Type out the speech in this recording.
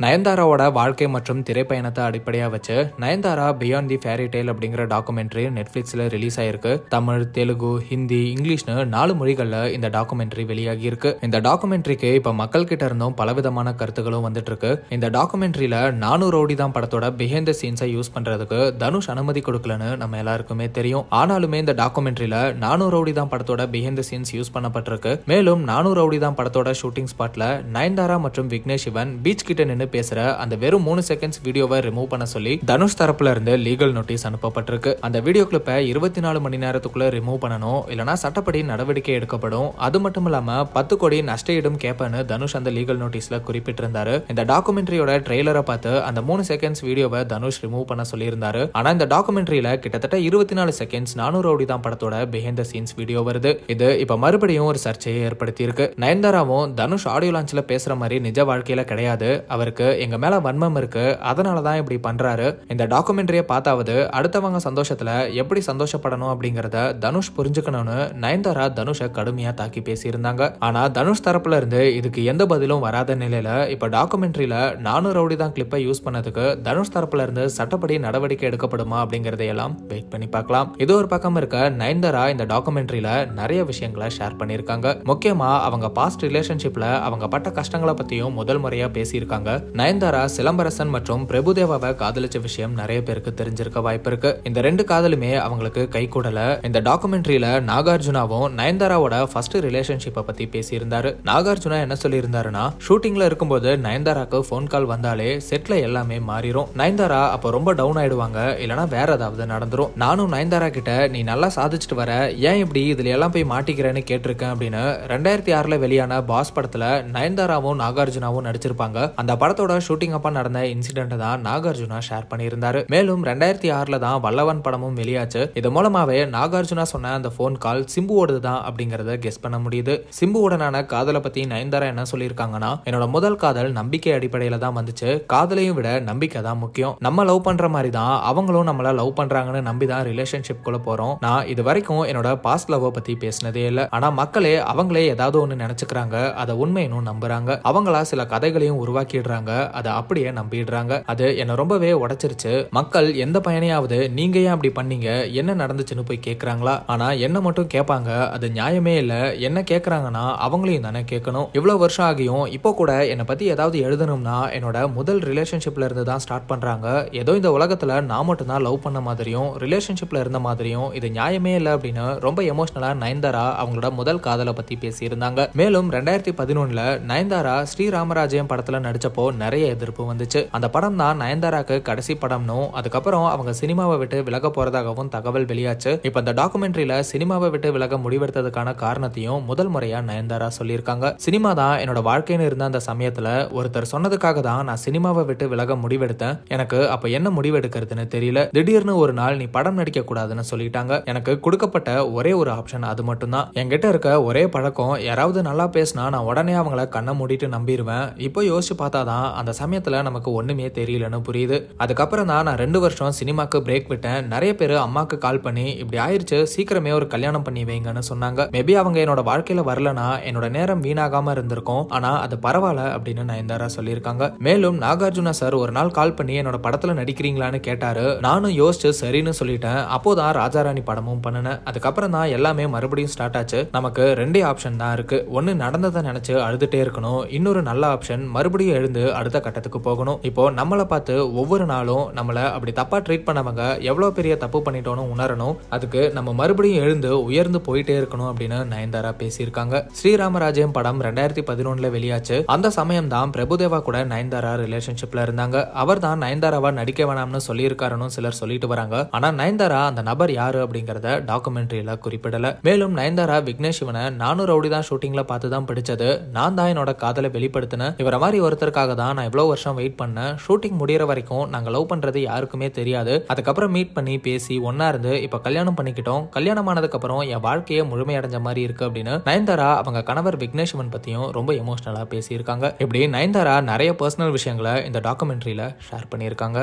நயன்தாராவோட வாழ்க்கை மற்றும் திரைப்பயணத்தை அடிப்படையா வச்சு Nayanthara beyond the fairy tale அப்படிங்கிற டாக்குமெண்ட்ரி நெட்ஃபிளிக்ஸ்ல ரிலீஸ் ஆயிருக்கு. தமிழ், தெலுங்கு, ஹிந்தி, இங்கிலீஷ்னு 4 மொழிகள்ல இந்த டாக்குமெண்ட்ரி வெளியாகி இருக்கு. இந்த டாக்குமெண்ட்ரிக்கு இப்ப மக்கள் கிட்ட இருந்தும் பலவிதமான கருத்துக்களும் வந்துட்டு இருக்கு. இந்த டாக்குமெண்ட்ரியில நானு ரவுடி தான் படத்தோட பிஹைண்ட் தி சீன்ஸை யூஸ் பண்றதுக்கு தனுஷ் அனுமதி கொடுக்கலன்னு நம்ம எல்லாருக்குமே தெரியும். ஆனாலுமே இந்த டாக்குமெண்ட்ரியில நானு ரவுடி தான் படத்தோட பிஹைண்ட் தி சீன்ஸ் யூஸ் பண்ணப்பட்டிருக்கு. மேலும் நானு ரவுடி தான் படத்தோட ஷூட்டிங் ஸ்பாட்ல நயன்தாரா மற்றும் விக்னேஷ் சிவன் பீச் கிட்ட நின்னு பேசுற அந்த வெறும் 3 செகண்ட்ஸ் வீடியோவை ரிமூவ் பண்ண சொல்லி தனுஷ் தரப்புல இருந்து லீகல் நோட்டீஸ் அனுப்பப்பட்டிருக்கு. அந்த வீடியோ கிளிப்பை 24 மணி நேரத்துக்குள்ள ரிமூவ் பண்ணணும், இல்லனா சட்டப்படி நடவடிக்கை எடுக்கப்படும். அது மட்டும் இல்லாம 10 கோடி நஷ்டஈடும் கேட்பேன்னு தனுஷ் அந்த லீகல் நோட்டீஸ்ல குறிப்பிட்டிருந்தாரு. இந்த டாக்குமெண்ட்ரியோட ட்ரெய்லரை பார்த்து அந்த 3 செகண்ட்ஸ் வீடியோவை தனுஷ் ரிமூவ் பண்ண சொல்லியிருந்தாரு. ஆனா இந்த டாக்குமெண்ட்ரியில கிட்டத்தட்ட 24 செகண்ட்ஸ் நானு ரவுடி தான் படத்தோட பிஹைண்ட் தி சீன்ஸ் வீடியோ வருது. இது இப்ப மறுபடியும் ஒரு சர்ச்சையை ஏற்படுத்தி இருக்கு. நயன்தாராவும் தனுஷ் ஆடியோ லான்ச்ல பேசுற மாதிரி நிஜ வாழ்க்கையில கிடையாது, அவருக்கு எங்க மேல வன்மம் இருக்கு, அதனாலதான் இப்படி பண்றாரு. இந்த டாக்குமெண்ட்ரியை பார்த்தாவது அடுத்தவங்க சந்தோஷத்துல எப்படி சந்தோஷப்படணும் அப்படிங்கறத தனுஷ் புரிஞ்சுக்கணும்னு நயன்தாரா தனுஷை கடுமையா தாக்கி பேசியிருந்தாங்க. ஆனா தனுஷ் தரப்புல இருந்து இதுக்கு எந்த பதிலும் வராத நிலையில இப்ப டாக்குமெண்ட்ரியில நானு ரவுடி தான் கிளிப்பை யூஸ் பண்ணதுக்கு தனுஷ் தரப்புல இருந்து சட்டப்படி நடவடிக்கை எடுக்கப்படுமா அப்படிங்கறதையெல்லாம் வெயிட் பண்ணி பார்க்கலாம். இது ஒரு பக்கம் இருக்க, நயன்தாரா இந்த டாக்குமெண்ட்ரியில நிறைய விஷயங்களை ஷேர் பண்ணிருக்காங்க. முக்கியமா அவங்க பாஸ்ட் ரிலேஷன்ஷிப்ல அவங்க பட்ட கஷ்டங்களை பத்தியும் முதல் முறையா பேசியிருக்காங்க. நயன்தாரா சிலம்பரசன் மற்றும் பிரபுதேவாவை காதலிச்ச விஷயம் நிறைய பேருக்கு தெரிஞ்சிருக்க வாய்ப்பு இருக்கு. இந்த 2 காதலுமே அவங்களுக்கு கை கூடல. இந்த டாக்குமெண்ட்ரியில நாகார்ஜுனாவும் நயன்தாராவோட ஃபர்ஸ்ட் ரிலேஷன்ஷிப்பை பத்தி பேசியிருந்தாரு. நாகார்ஜுனா என்ன சொல்லியிருந்தாருன்னா, ஷூட்டிங்ல இருக்கும்போது நயன்தாராக்கு போன் கால் வந்தாலே செட்ல எல்லாமே மாறிடும். நயன்தாரா அப்போ ரொம்ப டவுன் ஆயிடுவாங்க, இல்லனா வேற ஏதாவது நடந்துரும். நானும் நயன்தாரா கிட்ட நீ நல்லா சாதிச்சுட்டு வர, ஏன் இப்படி இதுல எல்லாம் போய் மாட்டிக்கிறேன்னு கேட்டிருக்கேன் அப்படின்னு 2006ல வெளியான பாஸ் படத்துல நயன்தாராவும் நாகார்ஜுனாவும் நடிச்சிருப்பாங்க. அந்த படத்தோட ஷூட்டிங் அப்ப நடந்த இன்சிடென்ட் தான் நாகார்ஜுனா ஷேர் பண்ணியிருந்தாரு. மேலும் 2006ல தான் வல்லவன் படமும் வெளியாச்சு. இது மூலமாவே நாகார்ஜுனா சொன்ன அந்த போன் கால் சிம்புவோடது தான் அப்படிங்கறத கெஸ் பண்ண முடியுது. சிம்புவுடனான காதலை பத்தி நயன்தாரா என்ன சொல்லியிருக்காங்கன்னா, என்னோட முதல் காதல் நம்பிக்கை அடிப்படையில தான் வந்துச்சு, காதலையும் விட நம்பிக்கை தான் முக்கியம், நம்ம லவ் பண்ற மாதிரி தான் அவங்களும் நம்மள லவ் பண்றாங்கன்னு நம்பி தான் ரிலேஷன்ஷிப் குள்ள போறோம். நான் இது வரைக்கும் என்னோட பாஸ்ட் லவ் பத்தி பேசினதே இல்ல, ஆனா மக்களே அவங்களே ஏதாவது ஒண்ணு நினைச்சுக்கிறாங்க, அதை உண்மைன்னு நம்புறாங்க, அவங்களா சில கதைகளையும் உருவாக்கிடுறாங்க, அதை அப்படியே நம்பிடுறாங்க. அது என்ன ரொம்பவே உடைச்சிருச்சு. மக்கள் எந்த பையனையாவது நீங்க ஏன் அப்படி பண்ணீங்க, என்ன நடந்துச்சுன்னு போய் கேக்குறாங்களா? ஆனா என்ன மட்டும் கேட்பாங்க, அது நியாயமே இல்ல. என்ன கேக்குறாங்கன்னா அவங்களையும் தானே கேட்கணும். இவ்வளவு வருஷம் ஆகியும் இப்போ கூட என்னை பத்தி ஏதாவது எழுதணும்னா என்னோட முதல் ரிலேஷன்ஷிப்ல இருந்து தான் ஸ்டார்ட் பண்றாங்க. ஏதோ இந்த உலகத்துல நான் மட்டும் தான் லவ் பண்ண மாதிரியும் ரிலேஷன்ஷிப்ல இருந்த மாதிரியும் இது நியாயமே இல்ல அப்படின்னு ரொம்ப எமோஷனலா நயன்தாரா அவங்களோட முதல் காதலை பத்தி பேசியிருந்தாங்க. மேலும் 2011ல நயன்தாரா ஸ்ரீராமராஜ்யம் படத்துல நடிச்சப்போ நிறைய எதிர்ப்பு வந்துச்சு. அந்த படம் தான் நயன்தாராக்கு கடைசி படம்னும், அதுக்கப்புறம் அவங்க சினிமாவை விட்டு விலக போறதாகவும் தகவல் வெளியாச்சு. இப்ப இந்த டாக்குமெண்ட்ரியில சினிமாவை விட்டு விலக முடிவெடுத்ததுக்கான காரணத்தையும் முதல் முறையா நயன்தாரா சொல்லியிருக்காங்க. சினிமா தான் என்னோட வாழ்க்கைன்னு இருந்த அந்த சமயத்துல ஒருத்தர் சொன்னதுக்காக தான் நான் சினிமாவை விட்டு விலக முடிவெடுத்தேன். எனக்கு அப்ப என்ன முடிவெடுக்கிறதுன்னு தெரியல. திடீர்னு ஒரு நாள் நீ படம் நடிக்க கூடாதுன்னு சொல்லிட்டாங்க. எனக்கு கொடுக்கப்பட்ட ஒரே ஒரு ஆப்ஷன் அது மட்டும் தான். என்கிட்ட இருக்க ஒரே பழக்கம், யாராவது நல்லா பேசினா நான் உடனே அவங்கள கண்ணை மூடிட்டு நம்பிடுவேன். இப்போ யோசிச்சு பார்த்தாதான் அந்த சமயத்துல நமக்கு ஒண்ணுமே தெரியலன்னு புரியுது. அதுக்கப்புறம் தான் நான் 2 வருஷம் சினிமாக்கு பிரேக் விட்டேன். நிறைய பேர் அம்மாக்கு கால் பண்ணி இப்படி ஆயிருச்சு, சீக்கிரமே ஒரு கல்யாணம் பண்ணி வைங்கன்னு சொன்னாங்க. மேபி அவங்க என்னோட வாழ்க்கையில வரலனா என்னோட நேரம் வீணாகாம இருந்திருக்கும், ஆனா அது பரவாயில்ல அப்படின்னு நயன்தாரா சொல்லியிருக்காங்க. மேலும் நாகார்ஜுனா சார் ஒரு நாள் கால் பண்ணி என்னோட படத்துல நடிக்கிறீங்களான்னு கேட்டாரு. நானும் யோசிச்சு சரின்னு சொல்லிட்டேன். அப்போதான் ராஜாராணி படமும் பண்ணினேன். அதுக்கப்புறம் தான் எல்லாமே மறுபடியும் ஸ்டார்ட் ஆச்சு. நமக்கு 2 ஆப்ஷன் தான் இருக்கு. ஒன்னு நடந்ததை நினைச்சு அழுதுட்டே இருக்கணும், இன்னொரு நல்ல ஆப்ஷன் மறுபடியும் எழுந்து அடுத்த கட்டத்துக்கு போகணும். இப்போ நம்மளை பார்த்து ஒவ்வொரு நாளும் நம்மள அப்படி தப்பா ட்ரீட் பண்ணவங்க எவ்வளவு பெரிய தப்பு பண்ணிட்டோம்னு உணரணும். அதுக்கு நம்ம மறுபடியும் எழுந்து உயர்ந்து போயிட்டே இருக்கணும் அப்படின்னு நயன்தாரா பேசியிருக்காங்க. ஸ்ரீராமராஜ்யம் படம் 2011ல வெளியாச்சு. அந்த சமயம் தான் பிரபுதேவா கூட நயன்தாரா ரிலேஷன்ஷிப்ல இருந்தாங்க. அவர் தான் நயன்தாராவா நடிக்க வேணாம்னு சொல்லியிருக்காருன்னு சிலர் சொல்லிட்டு வராங்க. ஆனா நயன்தாரா அந்த நபர் யாரு அப்படிங்கறத டாக்குமெண்ட்ரியில குறிப்பிடல. மேலும் நயன்தாரா விக்னேஷ் சிவனை நானு ரவுடி தான் ஷூட்டிங்ல பார்த்து தான் பிடிச்சது, நான் தான் என்னோட காதலை வெளிப்படுத்தினேன், இவர மாதிரி ஒருத்தருக்காக தான் நான் இவ்வளவு வருஷம் வெயிட் பண்ணேன், ஷூட்டிங் முடியற வரைக்கும் நாங்க லவ் பண்றது யாருக்குமே தெரியாது, அதுக்கப்புறம் மீட் பண்ணி பேசி ஒன்னா இருந்து இப்ப கல்யாணம் பண்ணிக்கிட்டோம், கல்யாணம் ஆனதுக்கு அப்புறம் என் வாழ்க்கையை முழுமையடைஞ்ச மாதிரி இருக்கு அப்படின்னு நயன்தாரா அவங்க கணவர் விக்னேஷ் சிவன் பத்தியும் ரொம்ப எமோஷனலா பேசியிருக்காங்க. இப்படி நயன்தாரா நிறைய பர்சனல் விஷயங்களை இந்த டாக்குமெண்ட்ரியில ஷேர் பண்ணியிருக்காங்க.